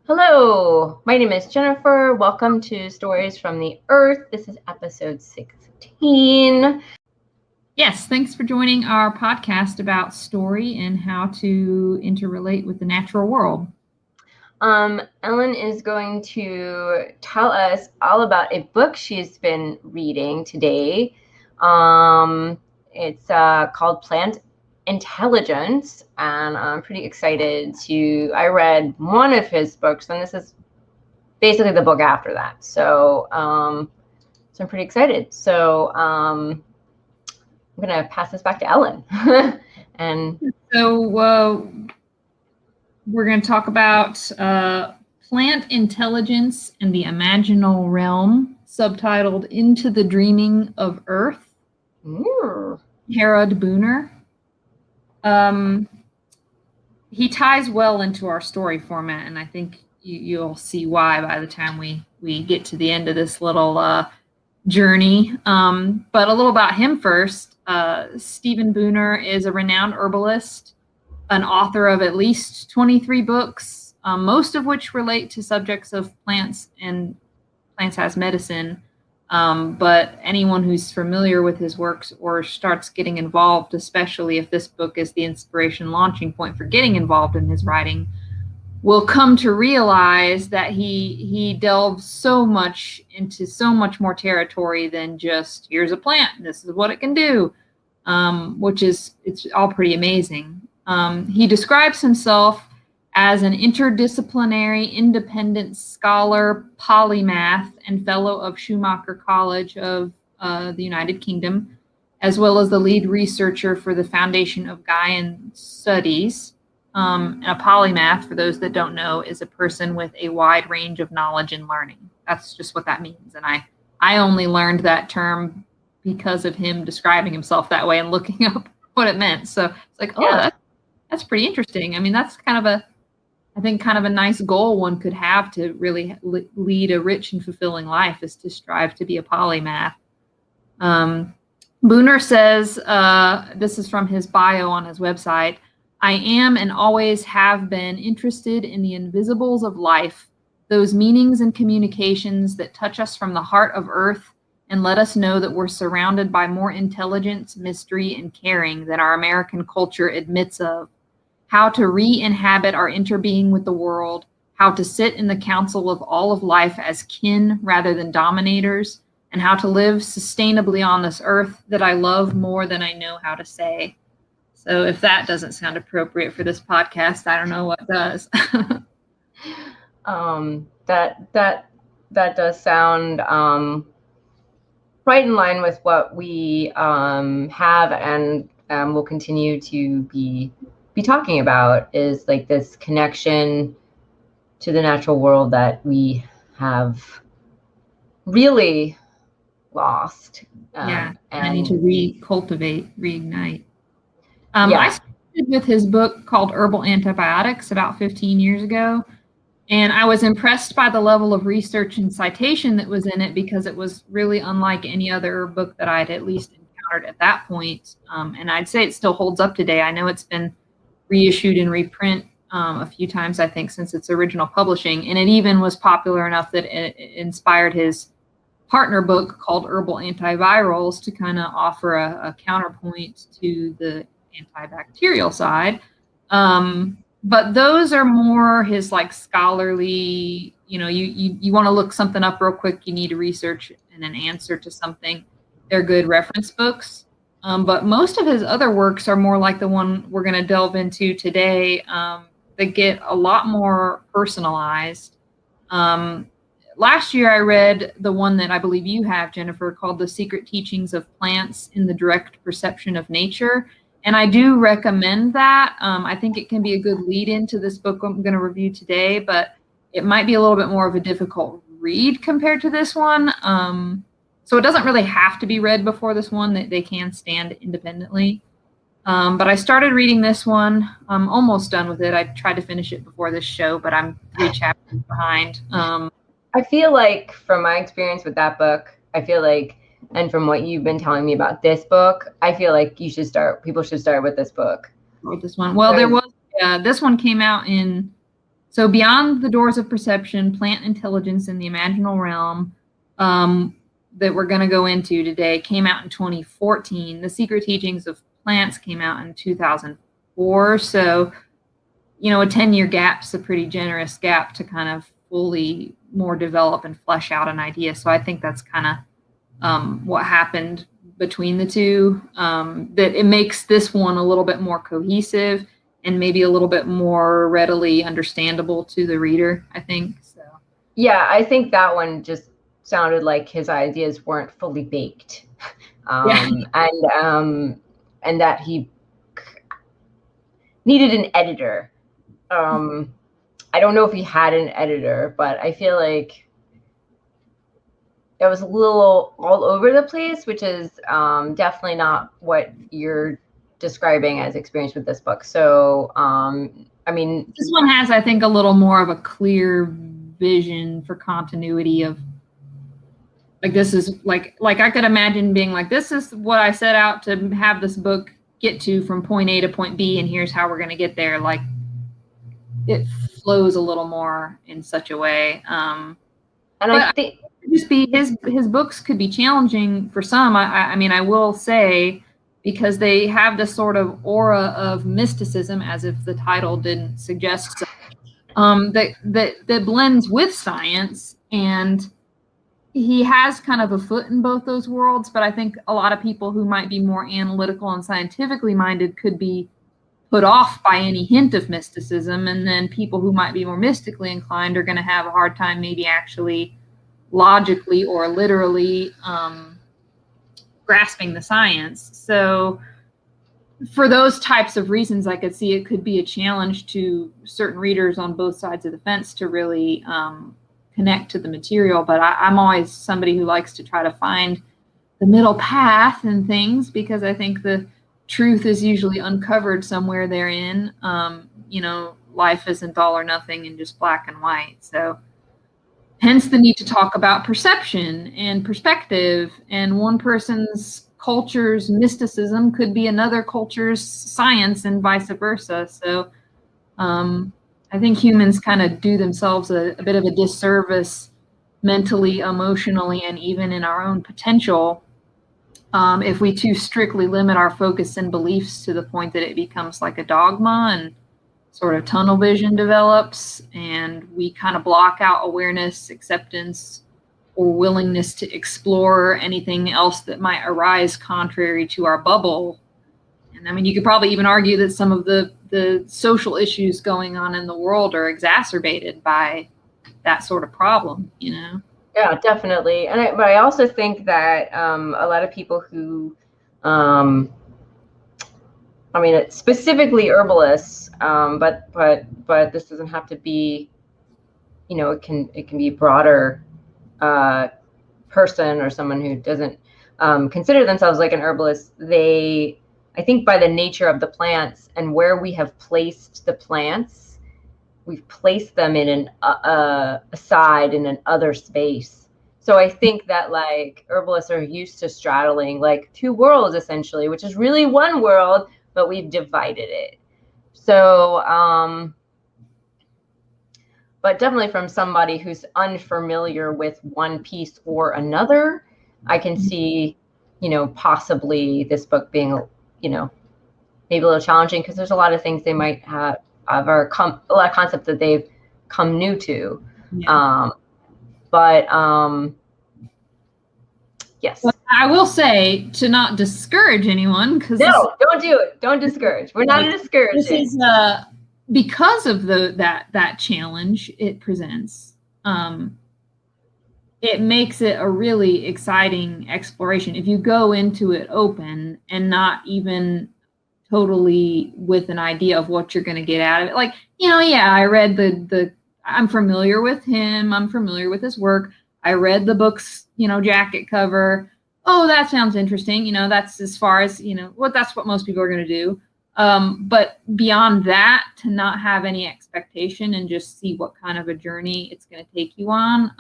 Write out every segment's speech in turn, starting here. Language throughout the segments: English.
Hello, my name is Jennifer. Welcome to Stories from the Earth. This is episode 16. Yes, thanks for joining our podcast about story and how to interrelate with the natural world. Ellen is going to tell us all about a book she's been reading today. It's called Plant Intelligence, and I'm pretty excited I read one of his books, and this is basically the book after that. So I'm pretty excited. So I'm going to pass this back to Ellen. And so we're going to talk about Plant Intelligence and the Imaginal Realm, subtitled Into the Dreaming of Earth. Stephen Buhner. He ties well into our story format, and I think you'll see why by the time we get to the end of this little journey. But a little about him first. Stephen Buhner is a renowned herbalist, an author of at least 23 books, most of which relate to subjects of plants and plants as medicine. But anyone who's familiar with his works or starts getting involved, especially if this book is the inspiration launching point for getting involved in his writing, will come to realize that he delves so much into so much more territory than just here's a plant, this is what it can do, it's all pretty amazing. He describes himself as an interdisciplinary, independent scholar, polymath, and fellow of Schumacher College of the United Kingdom, as well as the lead researcher for the Foundation of Gaian Studies. And a polymath, for those that don't know, is a person with a wide range of knowledge and learning. That's just what that means. And I only learned that term because of him describing himself that way and looking up what it meant. So it's like, that's pretty interesting. I mean, that's kind of a nice goal one could have to really lead a rich and fulfilling life, is to strive to be a polymath. Buhner says, this is from his bio on his website, "I am and always have been interested in the invisibles of life, those meanings and communications that touch us from the heart of Earth and let us know that we're surrounded by more intelligence, mystery, and caring than our American culture admits of. How to re-inhabit our interbeing with the world, how to sit in the council of all of life as kin rather than dominators, and how to live sustainably on this earth that I love more than I know how to say." So if that doesn't sound appropriate for this podcast, I don't know what does. That does sound right in line with what we have and will continue to be talking about, is like this connection to the natural world that we have really lost. And I need to reignite. I started with his book called Herbal Antibiotics about 15 years ago, and I was impressed by the level of research and citation that was in it, because it was really unlike any other book that I'd at least encountered at that point. And I'd say it still holds up today. I know it's been reissued and reprint a few times, I think, since its original publishing, and it even was popular enough that it inspired his partner book called Herbal Antivirals to kind of offer a counterpoint to the antibacterial side. But those are more his like scholarly, you want to look something up real quick, you need to research and an answer to something. They're good reference books. But most of his other works are more like the one we're going to delve into today, that get a lot more personalized. Last year, I read the one that I believe you have, Jennifer, called The Secret Teachings of Plants in the Direct Perception of Nature. And I do recommend that. I think it can be a good lead into this book I'm going to review today, but it might be a little bit more of a difficult read compared to this one. So it doesn't really have to be read before this one. They can stand independently. But I started reading this one. I'm almost done with it. I tried to finish it before this show, but I'm 3 chapters behind. I feel like, from my experience with that book, and from what you've been telling me about this book, I feel like people should start with this book. This one. Well, there was this one came out in So Beyond the Doors of Perception, Plant Intelligence in the Imaginal Realm, that we're going to go into today, came out in 2014. The Secret Teachings of Plants came out in 2004. So, you know, a 10-year gap's a pretty generous gap to kind of fully more develop and flesh out an idea. So I think that's kind of what happened between the two, that it makes this one a little bit more cohesive and maybe a little bit more readily understandable to the reader, I think. So yeah, I think that one just sounded like his ideas weren't fully baked. And that he needed an editor. I don't know if he had an editor, but I feel like it was a little all over the place, which is definitely not what you're describing as experience with this book. So, I mean, this one has, I think, a little more of a clear vision for continuity of, like, this is like I could imagine being like, this is what I set out to have this book get to from point A to point B, and here's how we're going to get there. Like, it flows a little more in such a way. And I think just be his books could be challenging for some. I mean, I will say, because they have this sort of aura of mysticism, as if the title didn't suggest so, that blends with science, and he has kind of a foot in both those worlds. But I think a lot of people who might be more analytical and scientifically minded could be put off by any hint of mysticism, and then people who might be more mystically inclined are going to have a hard time maybe actually logically or literally grasping the science. So for those types of reasons, I could see it could be a challenge to certain readers on both sides of the fence to really connect to the material. But I'm always somebody who likes to try to find the middle path and things, because I think the truth is usually uncovered somewhere therein. You know, life isn't all or nothing and just black and white. So hence the need to talk about perception and perspective, and one person's culture's mysticism could be another culture's science, and vice versa. So I think humans kind of do themselves a bit of a disservice mentally, emotionally, and even in our own potential if we too strictly limit our focus and beliefs to the point that it becomes like a dogma and sort of tunnel vision develops, and we kind of block out awareness, acceptance, or willingness to explore anything else that might arise contrary to our bubble. And I mean, you could probably even argue that some of the social issues going on in the world are exacerbated by that sort of problem, you know? Yeah, definitely. And but I also think that a lot of people who, I mean, it's specifically herbalists, but this doesn't have to be, you know, it can be a broader person or someone who doesn't consider themselves like an herbalist. I think by the nature of the plants and where we have placed the plants, we've placed them in an aside in an other space. So I think that like herbalists are used to straddling like two worlds essentially, which is really one world, but we've divided it. So, but definitely from somebody who's unfamiliar with one piece or another, I can see, you know, possibly this book being, you know, maybe a little challenging because there's a lot of things they might have a lot of concepts that they've come new to. Yeah. Yes. But I will say, to not discourage anyone, because don't do it. Don't discourage. We're not discouraging. This is because of that challenge it presents. It makes it a really exciting exploration if you go into it open and not even totally with an idea of what you're going to get out of it. Like, you know, yeah, I read I'm familiar with him. I'm familiar with his work. I read the book's, you know, jacket cover. Oh, that sounds interesting. You know, that's as far as, you know, that's what most people are going to do. But beyond that, to not have any expectation and just see what kind of a journey it's going to take you on.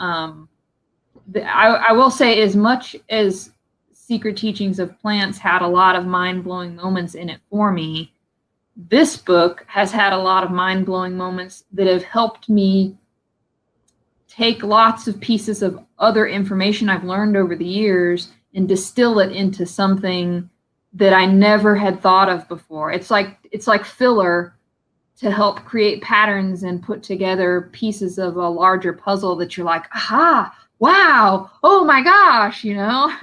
I will say, as much as Secret Teachings of Plants had a lot of mind-blowing moments in it for me, this book has had a lot of mind-blowing moments that have helped me take lots of pieces of other information I've learned over the years and distill it into something that I never had thought of before. It's like filler to help create patterns and put together pieces of a larger puzzle that you're like, aha, wow, oh my gosh, you know?